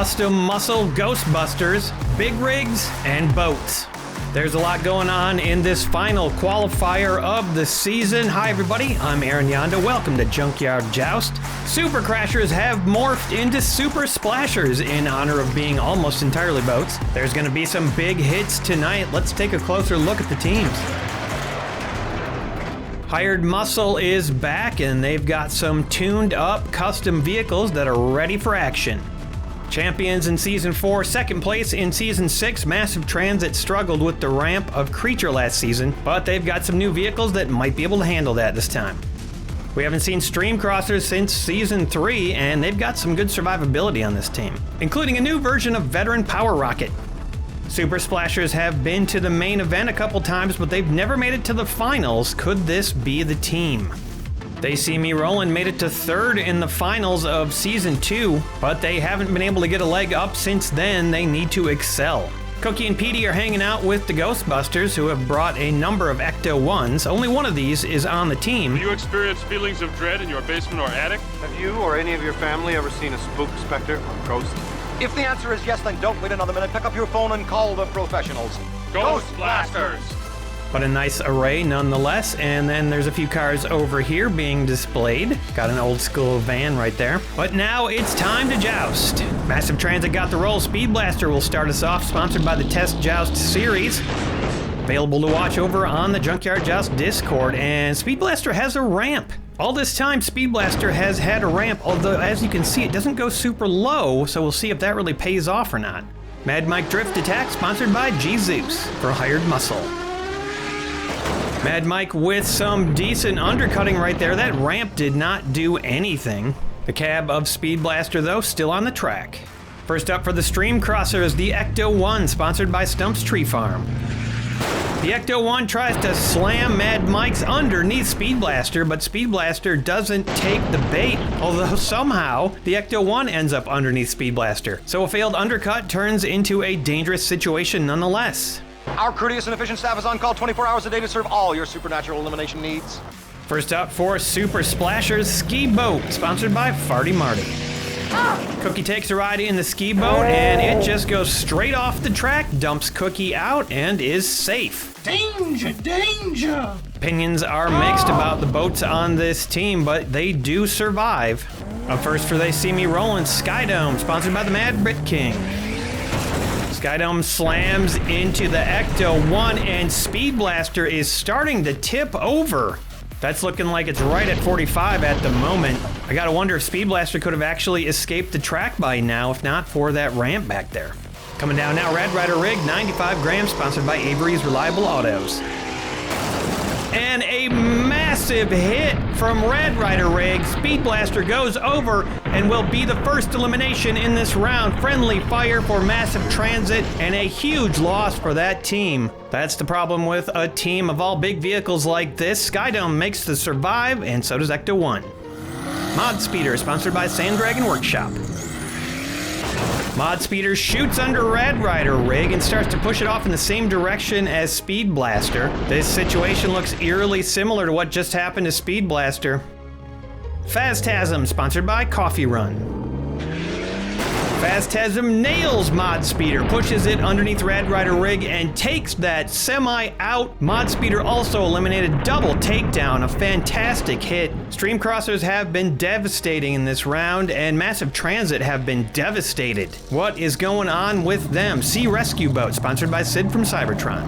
custom muscle Ghostbusters, big rigs, and boats. There's a lot going on in this final qualifier of the season. Hi everybody, I'm Aaron Yonda. Welcome to Junkyard Joust. Super Crashers have morphed into Super Splashers in honor of being almost entirely boats. There's going to be some big hits tonight. Let's take a closer look at the teams. Hired Muscle is back and they've got some tuned up custom vehicles that are ready for action. Champions in Season 4, second place in Season 6, Massive Transit struggled with the ramp of Creature last season, but they've got some new vehicles that might be able to handle that this time. We haven't seen Stream Crossers since Season 3, and they've got some good survivability on this team, including a new version of Veteran Power Rocket. Super Splashers have been to the main event a couple times, but they've never made it to the finals. Could this be the team? They See Me Rollin' made it to third in the finals of Season 2, but they haven't been able to get a leg up since then. They need to excel. Cookie and Petey are hanging out with the Ghostbusters, who have brought a number of Ecto-1s. Only one of these is on the team. Do you experience feelings of dread in your basement or attic? Have you or any of your family ever seen a spook, specter, or ghost? If the answer is yes, then don't wait another minute. Pick up your phone and call the professionals. Ghost Blasters! But a nice array nonetheless, and then there's a few cars over here being displayed. Got an old school van right there. But now it's time to joust. Massive Transit got the roll. Speed Blaster will start us off, sponsored by the Test Joust series. Available to watch over on the Junkyard Joust Discord, and Speed Blaster has a ramp. All this time, Speed Blaster has had a ramp, although as you can see, it doesn't go super low, so we'll see if that really pays off or not. Mad Mike Drift Attack, sponsored by G-Zeus for Hired Muscle. Mad Mike with some decent undercutting right there. That ramp did not do anything. The cab of Speed Blaster, though, still on the track. First up for the Stream Crossers, the Ecto-1, sponsored by Stump's Tree Farm. The Ecto-1 tries to slam Mad Mike's underneath Speed Blaster, but Speed Blaster doesn't take the bait, although somehow the Ecto-1 ends up underneath Speed Blaster. So a failed undercut turns into a dangerous situation nonetheless. Our courteous and efficient staff is on call 24 hours a day to serve all your supernatural elimination needs. First up for Super Splashers, Ski Boat, sponsored by Farty Marty. Cookie takes a ride in the ski boat and it just goes straight off the track, dumps Cookie out, and is safe. Danger, danger! Opinions are mixed about the boats on this team, but they do survive. Up first for They See Me Rollin', Skydome, sponsored by the Mad Brit King. Skydome slams into the Ecto-1 and Speed Blaster is starting to tip over. That's looking like it's right at 45 at the moment. I gotta wonder if Speed Blaster could have actually escaped the track by now, if not for that ramp back there. Coming down now, Red Rider Rig, 95 grams, sponsored by Avery's Reliable Autos. And a massive hit from Red Rider Rig. Speed Blaster goes over and will be the first elimination in this round. Friendly fire for Massive Transit and a huge loss for that team. That's the problem with a team of all big vehicles like this. Skydome makes the survive, and so does Ecto-1. Mod Speeder, sponsored by Sand Dragon Workshop. Mod Speeder shoots under Red Rider Rig and starts to push it off in the same direction as Speed Blaster. This situation looks eerily similar to what just happened to Speed Blaster. Phastasm, sponsored by Coffee Run. Phastasm nails Mod Speeder, pushes it underneath Red Rider Rig and takes that semi out. Mod Speeder also eliminated double takedown, a fantastic hit. Stream Crossers have been devastating in this round, and Massive Transit have been devastated. What is going on with them? Sea Rescue Boat, sponsored by Sid from Cybertron.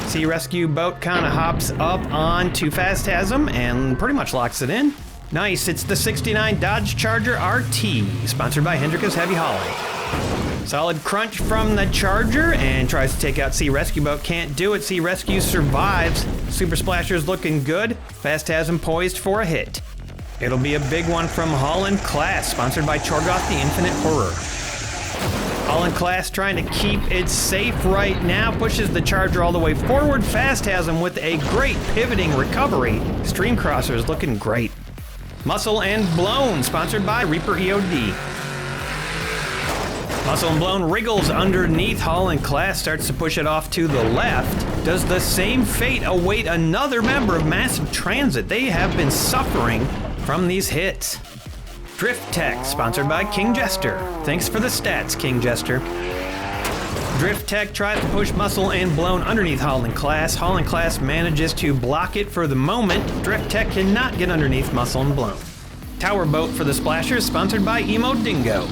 Sea Rescue Boat kind of hops up onto Phastasm and pretty much locks it in. Nice, it's the 69 Dodge Charger RT, sponsored by Hendricus Heavy Hauling. Solid crunch from the Charger and tries to take out Sea Rescue Boat, can't do it. Sea Rescue survives. Super Splasher's looking good. Phastasm poised for a hit. It'll be a big one from Holland Class, sponsored by Chorgoth the Infinite Horror. Holland Class trying to keep it safe right now, pushes the Charger all the way forward. Phastasm with a great pivoting recovery. Stream Crossers looking great. Muscle and Blown, sponsored by Reaper EOD. Muscle and Blown wriggles underneath Holland Class, starts to push it off to the left. Does the same fate await another member of Massive Transit? They have been suffering from these hits. Drift Tech, sponsored by King Jester. Thanks for the stats, King Jester. Drift Tech tries to push Muscle and Blown underneath Holland Class. Holland Class manages to block it for the moment. Drift Tech cannot get underneath Muscle and Blown. Tower Boat for the Splashers, sponsored by Emo Dingo.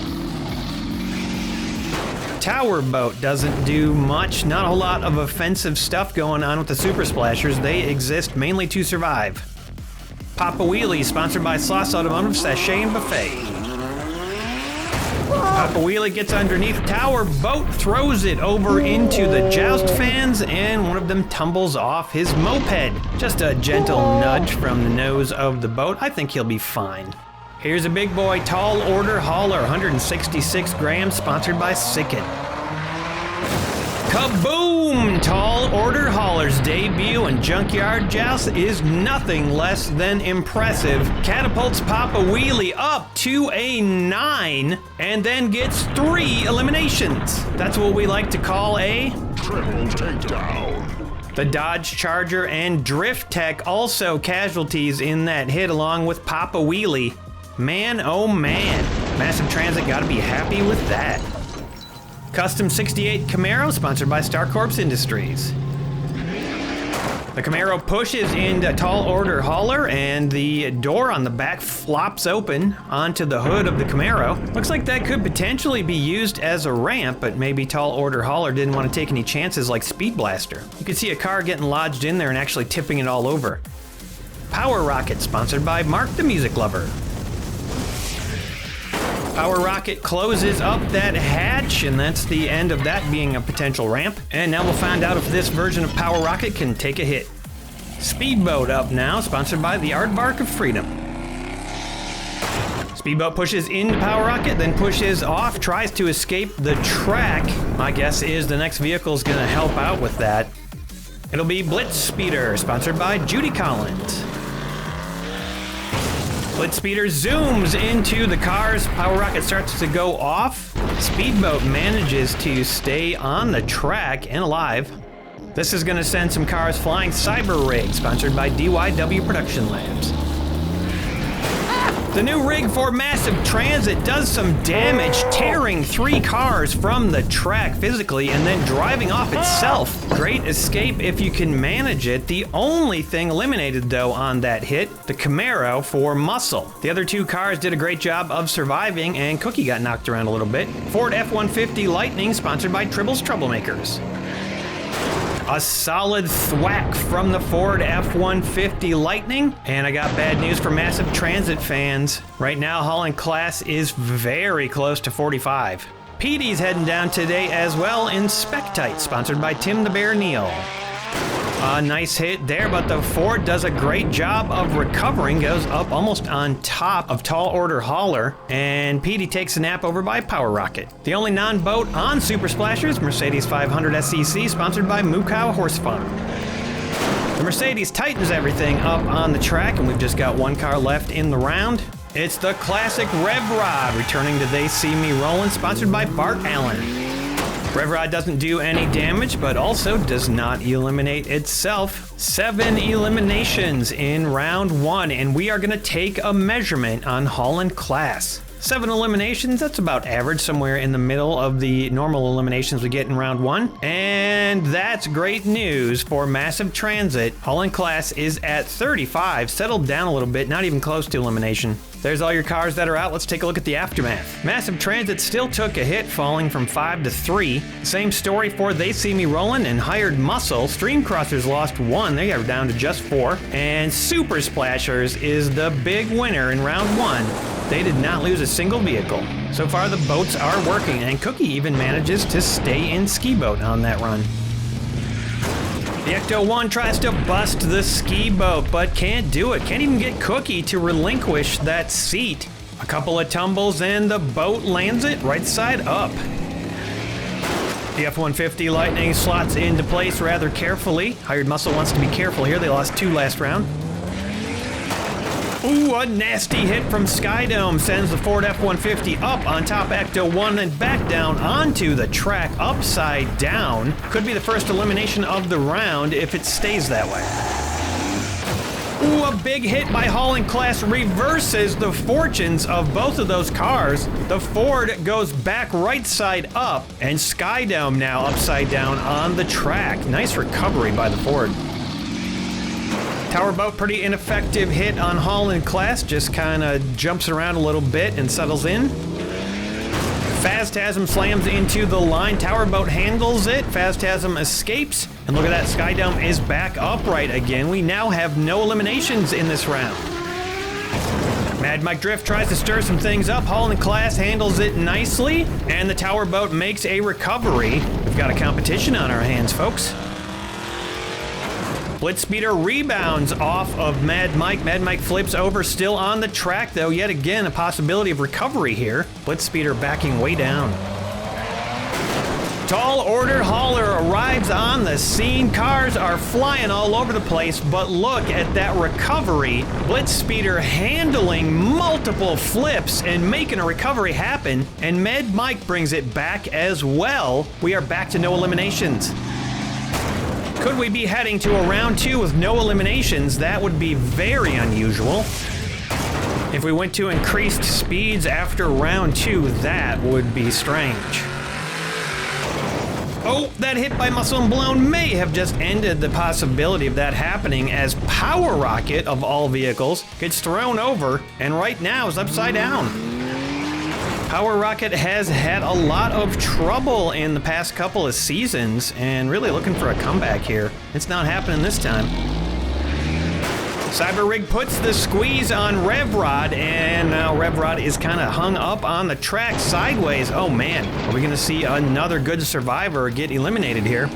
Tower Boat doesn't do much, not a whole lot of offensive stuff going on with the Super Splashers. They exist mainly to survive. Papa Wheelie, sponsored by Sauce Automotive, Sachet, and Buffet. Papa Wheelie gets underneath Tower Boat, throws it over into the Joust fans, and one of them tumbles off his moped. Just a gentle nudge from the nose of the boat. I think he'll be fine. Here's a big boy Tall Order Hauler, 166 grams, sponsored by Sickett. Kaboom! Tall Order Hauler's debut in Junkyard Joust is nothing less than impressive. Catapults Papa Wheelie up to a 9 and then gets 3 eliminations. That's what we like to call a Triple takedown. The Dodge Charger and Drift Tech also casualties in that hit along with Papa Wheelie. Man, oh man. Massive Transit gotta be happy with that. Custom 68 Camaro, sponsored by Star Corps Industries. The Camaro pushes into Tall Order Hauler, and the door on the back flops open onto the hood of the Camaro. Looks like that could potentially be used as a ramp, but maybe Tall Order Hauler didn't want to take any chances like Speed Blaster. You could see a car getting lodged in there and actually tipping it all over. Power Rocket, sponsored by Mark the Music Lover. Power Rocket closes up that hatch, and that's the end of that being a potential ramp. And now we'll find out if this version of Power Rocket can take a hit. Speedboat up now, sponsored by the Aardvark of Freedom. Speedboat pushes into Power Rocket, then pushes off, tries to escape the track. My guess is the next vehicle is going to help out with that. It'll be Blitz Speeder, sponsored by Judy Collins. Blitz Speeder zooms into the cars. Power Rocket starts to go off. Speedboat manages to stay on the track and alive. This is going to send some cars flying. Cyber Rig, sponsored by DYW Production Labs. The new rig for Massive Transit does some damage, tearing 3 cars from the track physically and then driving off itself. Great escape if you can manage it. The only thing eliminated though on that hit, the Camaro for Muscle. The other 2 cars did a great job of surviving, and Cookie got knocked around a little bit. Ford F-150 Lightning, sponsored by Tribble's Troublemakers. A solid thwack from the Ford F-150 Lightning. And I got bad news for Massive Transit fans. Right now, Holland Class is very close to 45. Petey's heading down today as well in Spectite, sponsored by Tim the Bear Neal. A nice hit there, but the Ford does a great job of recovering, goes up almost on top of Tall Order Hauler, and Petey takes a nap over by Power Rocket. The only non-boat on Super Splashers, Mercedes 500 SEC, sponsored by Moo Cow Horse Farm. The Mercedes tightens everything up on the track, and we've just got 1 car left in the round. It's the classic Rev Rod, returning to They See Me Rollin', sponsored by Bart Allen. Rev Rod doesn't do any damage, but also does not eliminate itself. 7 eliminations in round 1, and we are going to take a measurement on Holland Class. 7 eliminations, that's about average, somewhere in the middle of the normal eliminations we get in round 1. And that's great news for Massive Transit. Holland Class is at 35, settled down a little bit, not even close to elimination. There's all your cars that are out. Let's take a look at the aftermath. Massive Transit still took a hit, falling from 5 to 3. Same story for They See Me Rollin' and Hired Muscle. Stream Crossers lost 1. They are down to just 4. And Super Splashers is the big winner in round 1. They did not lose a single vehicle. So far, the boats are working, and Cookie even manages to stay in Ski Boat on that run. The Ecto-1 tries to bust the Ski Boat, but can't do it. Can't even get Cookie to relinquish that seat. A couple of tumbles, and the boat lands it right side up. The F-150 Lightning slots into place rather carefully. Hired Muscle wants to be careful here. They lost 2 last round. Ooh, a nasty hit from Skydome sends the Ford F-150 up on top Ecto-1 and back down onto the track upside down. Could be the first elimination of the round if it stays that way. Ooh, a big hit by Hauling Class reverses the fortunes of both of those cars. The Ford goes back right side up, and Skydome now upside down on the track. Nice recovery by the Ford. Tower Boat, pretty ineffective hit on Hauling Class, just kind of jumps around a little bit and settles in. Phastasm slams into the line. Tower Boat handles it. Phastasm escapes. And look at that, Skydome is back upright again. We now have no eliminations in this round. Mad Mike Drift tries to stir some things up. Hauling Class handles it nicely. And the Tower Boat makes a recovery. We've got a competition on our hands, folks. Blitzspeeder rebounds off of Mad Mike. Mad Mike flips over, still on the track though. Yet again, a possibility of recovery here. Blitzspeeder backing way down. Tall Order Hauler arrives on the scene. Cars are flying all over the place, but look at that recovery. Blitzspeeder handling multiple flips and making a recovery happen. And Mad Mike brings it back as well. We are back to no eliminations. Could we be heading to a round 2 with no eliminations? That would be very unusual. If we went to increased speeds after round 2, that would be strange. Oh, that hit by Muscle and Blown may have just ended the possibility of that happening, as Power Rocket, of all vehicles, gets thrown over and right now is upside down. Power Rocket has had a lot of trouble in the past couple of seasons and really looking for a comeback here. It's not happening this time. Cyber Rig puts the squeeze on Rev Rod, and now Rev Rod is kind of hung up on the track sideways. Oh man, are we gonna see another good survivor get eliminated here?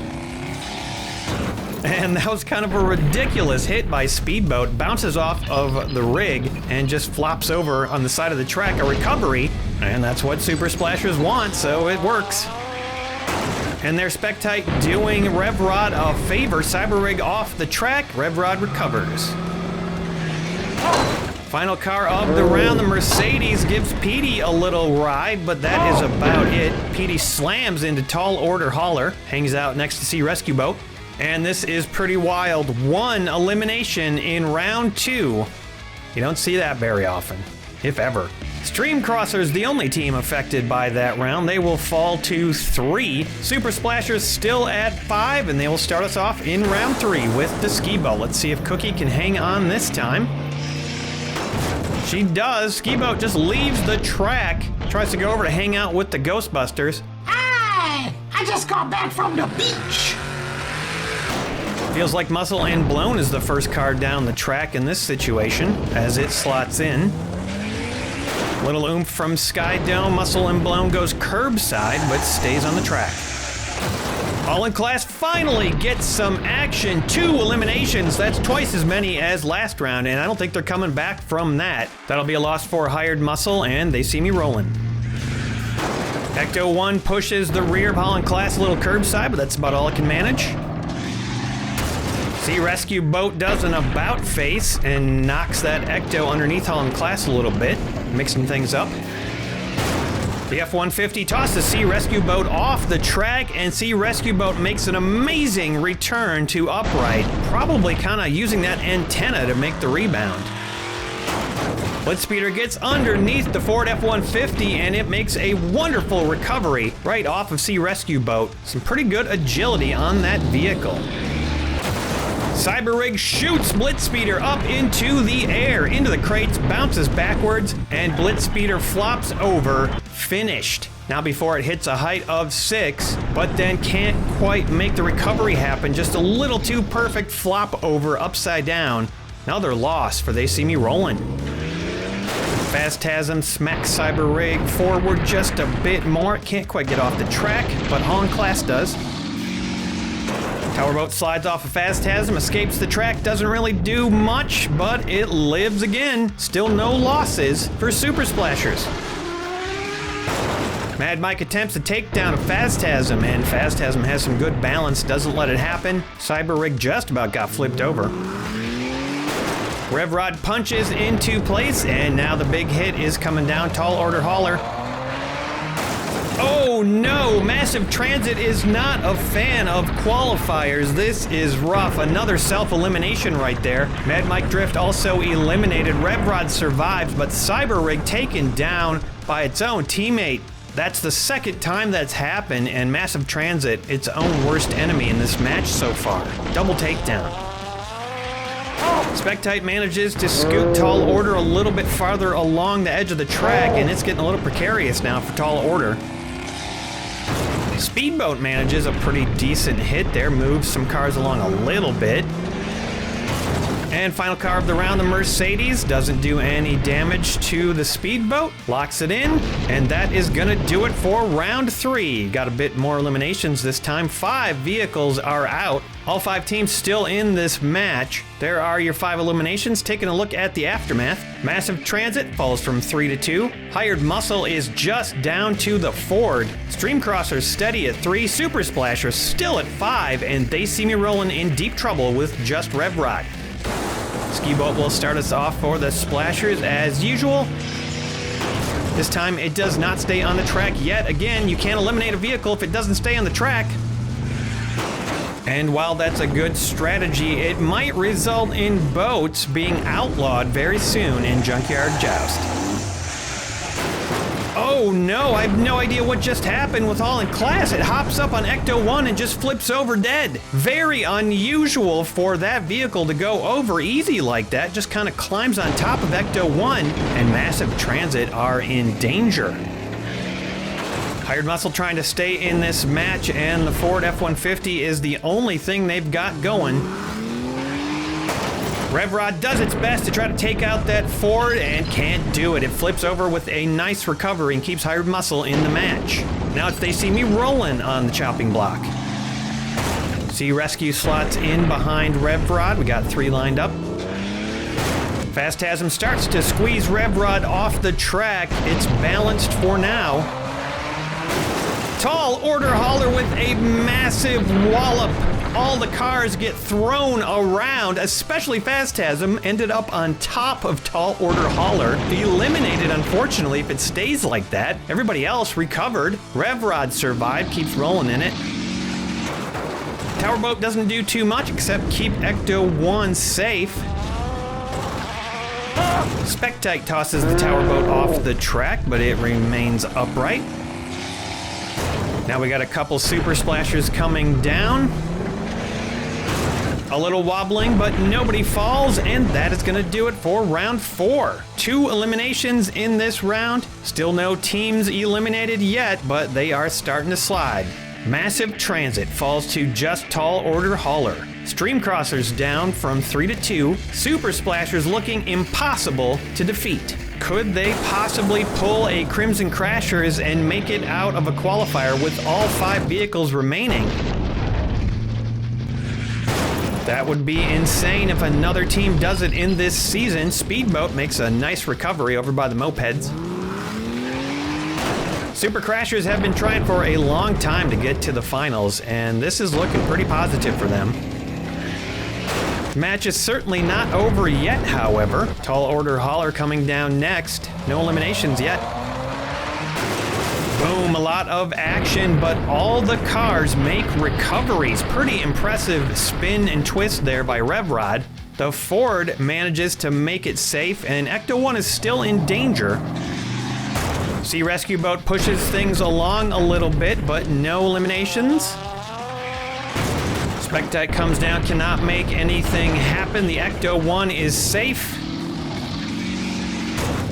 And that was kind of a ridiculous hit by Speedboat. Bounces off of the rig and just flops over on the side of the track, a recovery. And that's what Super Splashers want, so it works. And their Spectite doing Rev Rod a favor. Cyber Rig off the track, Rev Rod recovers. Final car of the round, the Mercedes gives Petey a little ride, but that is about it. Petey slams into Tall Order Hauler, hangs out next to Sea Rescue Boat. And this is pretty wild. 1 elimination in round 2. You don't see that very often, if ever. Stream Crossers, the only team affected by that round. They will fall to 3. Super Splashers still at 5, and they will start us off in round 3 with the Ski-Boat. Let's see if Cookie can hang on this time. She does. Ski-Boat just leaves the track, tries to go over to hang out with the Ghostbusters. Hey, I just got back from the beach. Feels like Muscle and Blown is the first car down the track in this situation as it slots in. Little oomph from Skydome. Muscle and Blown goes curbside but stays on the track. Hauling Class finally gets some action. 2 eliminations. That's twice as many as last round, and I don't think they're coming back from that. That'll be a loss for Hired Muscle, and they see me rolling. Ecto 1 pushes the rear of Hauling Class a little curbside, but that's about all it can manage. Sea Rescue Boat does an about face and knocks that Ecto underneath Hauling Class a little bit, mixing things up. The F-150 tosses Sea Rescue Boat off the track, and Sea Rescue Boat makes an amazing return to upright, probably kind of using that antenna to make the rebound. Blitzspeeder gets underneath the Ford F-150, and it makes a wonderful recovery right off of Sea Rescue Boat. Some pretty good agility on that vehicle. Cyber Rig shoots Blitzspeeder up into the air, into the crates, bounces backwards, and Blitzspeeder flops over, finished. Now before it hits a height of 6, but then can't quite make the recovery happen, just a little too perfect flop over upside down. Now they're lost, for they see me rolling. Phastasm smacks Cyber Rig forward just a bit more. It can't quite get off the track, but Hauling Class does. Powerboat slides off of Phastasm, escapes the track, doesn't really do much, but it lives again. Still no losses for Super Splashers. Mad Mike attempts a takedown of Phastasm, and Phastasm has some good balance, doesn't let it happen. Cyber Rig just about got flipped over. Rev Rod punches into place, and now the big hit is coming down. Tall Order Hauler. Oh no, Massive Transit is not a fan of qualifiers. This is rough. Another self-elimination right there. Mad Mike Drift also eliminated. Revrod survives, but Cyber Rig taken down by its own teammate. That's the second time that's happened, and Massive Transit, its own worst enemy in this match so far. Double takedown. Spectite manages to scoot Tall Order a little bit farther along the edge of the track, and it's getting a little precarious now for Tall Order. Speedboat manages a pretty decent hit there, moves some cars along a little bit. And final car of the round, the Mercedes, doesn't do any damage to the Speedboat, locks it in, and that is gonna do it for round 3. Got a bit more eliminations this time. 5 vehicles are out. All 5 teams still in this match. There are your 5 eliminations. Taking a look at the aftermath. Massive Transit falls from 3 to 2. Hired Muscle is just down to the Ford. Stream Crosser's steady at 3. Super Splasher still at 5, and they see me rolling in deep trouble with just Revrod. Ski Boat will start us off for the Splashers as usual. This time it does not stay on the track yet. Again, you can't eliminate a vehicle if it doesn't stay on the track. And while that's a good strategy, it might result in boats being outlawed very soon in Junkyard Joust. Oh no, I have no idea what just happened with All in Class. It hops up on Ecto-1 and just flips over dead. Very unusual for that vehicle to go over easy like that. Just kind of climbs on top of Ecto-1, and Massive Transit are in danger. Hired Muscle trying to stay in this match, and the Ford F-150 is the only thing they've got going. Revrod does its best to try to take out that Ford and can't do it. It flips over with a nice recovery and keeps Hired Muscle in the match. Now it's They See Me rolling on the chopping block. See Rescue slots in behind Revrod. We got 3 lined up. Phantasm starts to squeeze Revrod off the track. It's balanced for now. Tall Order Hauler with a massive wallop. All the cars get thrown around, especially Phantasm, ended up on top of Tall Order Hauler. Eliminated, unfortunately, if it stays like that. Everybody else recovered. Revrod survived, keeps rolling in it. Tower Boat doesn't do too much except keep Ecto-1 safe. Spectite tosses the Tower Boat off the track, but it remains upright. Now we got a couple Super Splashers coming down. A little wobbling, but nobody falls, and that is gonna do it for round 4. 2 eliminations in this round. Still no teams eliminated yet, but they are starting to slide. Massive Transit falls to just Tall Order Hauler. Stream Crossers down from 3 to 2. Super Splashers looking impossible to defeat. Could they possibly pull a Crimson Crashers and make it out of a qualifier with all 5 vehicles remaining? That would be insane if another team does it in this season. Speedboat makes a nice recovery over by the mopeds. Super Crashers have been trying for a long time to get to the finals, and this is looking pretty positive for them. Match is certainly not over yet, however. Tall Order Hauler coming down next. No eliminations yet. Boom, a lot of action, but all the cars make recoveries. Pretty impressive spin and twist there by Revrod. The Ford manages to make it safe, and Ecto-1 is still in danger. Sea Rescue Boat pushes things along a little bit, but no eliminations. Spectite comes down, cannot make anything happen. The Ecto-1 is safe.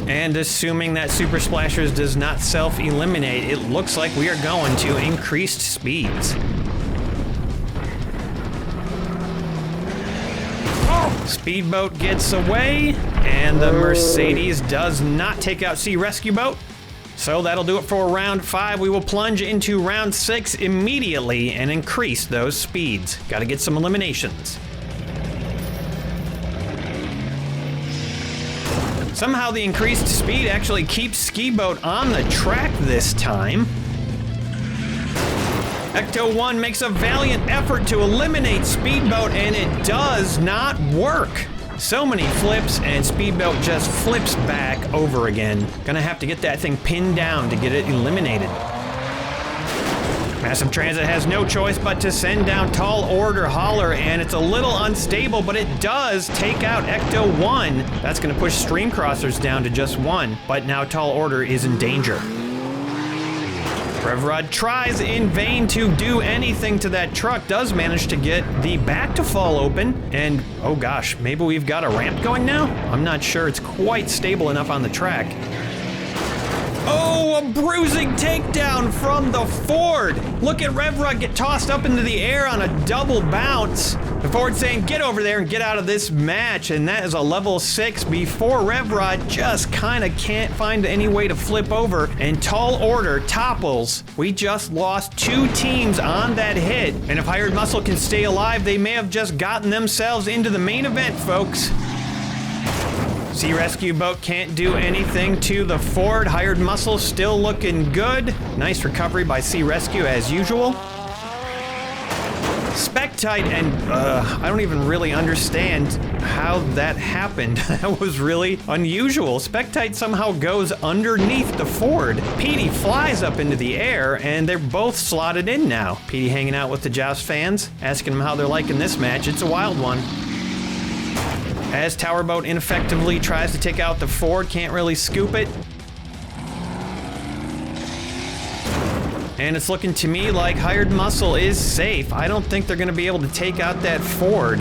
And assuming that Super Splashers does not self-eliminate, it looks like we are going to increased speeds. Speedboat gets away, and the Mercedes does not take out Sea Rescue Boat. So that'll do it for round 5. We will plunge into round 6 immediately and increase those speeds. Gotta get some eliminations. Somehow the increased speed actually keeps Ski Boat on the track this time. Ecto-1 makes a valiant effort to eliminate Speedboat, and it does not work. So many flips, and Speedboat just flips back over again. Gonna have to get that thing pinned down to get it eliminated. Massive Transit has no choice but to send down Tall Order Hauler, and it's a little unstable, but it does take out Ecto 1. That's going to push Stream Crossers down to just 1, but now Tall Order is in danger. Revrod tries in vain to do anything to that truck, does manage to get the back to fall open, and oh gosh, maybe we've got a ramp going now? I'm not sure it's quite stable enough on the track. Oh, a bruising takedown from the Ford. Look at Revrod get tossed up into the air on a double bounce. The Ford saying, get over there and get out of this match. And that is a level 6 before Revrod just kind of can't find any way to flip over. And Tall Order topples. We just lost 2 teams on that hit. And if Hired Muscle can stay alive, they may have just gotten themselves into the main event, folks. Sea Rescue Boat can't do anything to the Ford. Hired Muscle still looking good. Nice recovery by Sea Rescue as usual. Spectite, and I don't even really understand how that happened. That was really unusual. Spectite somehow goes underneath the Ford. Petey flies up into the air, and they're both slotted in now. Petey hanging out with the Joust fans, asking them how they're liking this match. It's a wild one. As Tower Boat ineffectively tries to take out the Ford, can't really scoop it. And it's looking to me like Hired Muscle is safe. I don't think they're going to be able to take out that Ford.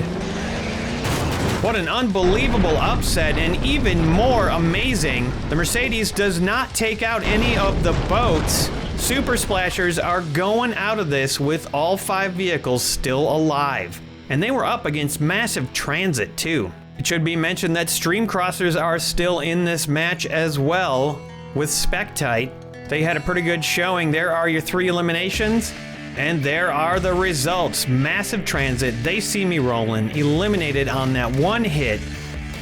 What an unbelievable upset, and even more amazing, the Mercedes does not take out any of the boats. Super Splashers are going out of this with all 5 vehicles still alive. And they were up against Massive Transit too. It should be mentioned that Stream Crossers are still in this match as well with Spectite. They had a pretty good showing. There are your 3 eliminations, and there are the results. Massive Transit, they see me rolling, eliminated on that 1 hit.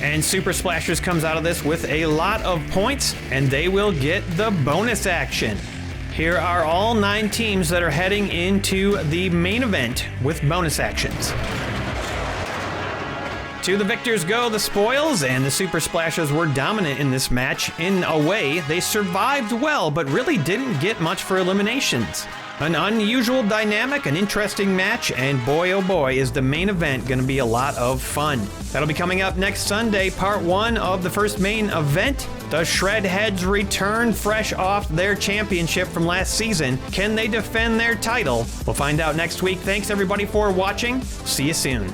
And Super Splashers comes out of this with a lot of points, and they will get the bonus action. Here are all 9 teams that are heading into the main event with bonus actions. To the victors go the spoils, and the Super Splashers were dominant in this match. In a way, they survived well, but really didn't get much for eliminations. An unusual dynamic, an interesting match, and boy oh boy is the main event going to be a lot of fun. That'll be coming up next Sunday, part 1 of the first main event. The Shredheads return fresh off their championship from last season. Can they defend their title? We'll find out next week. Thanks everybody for watching. See you soon.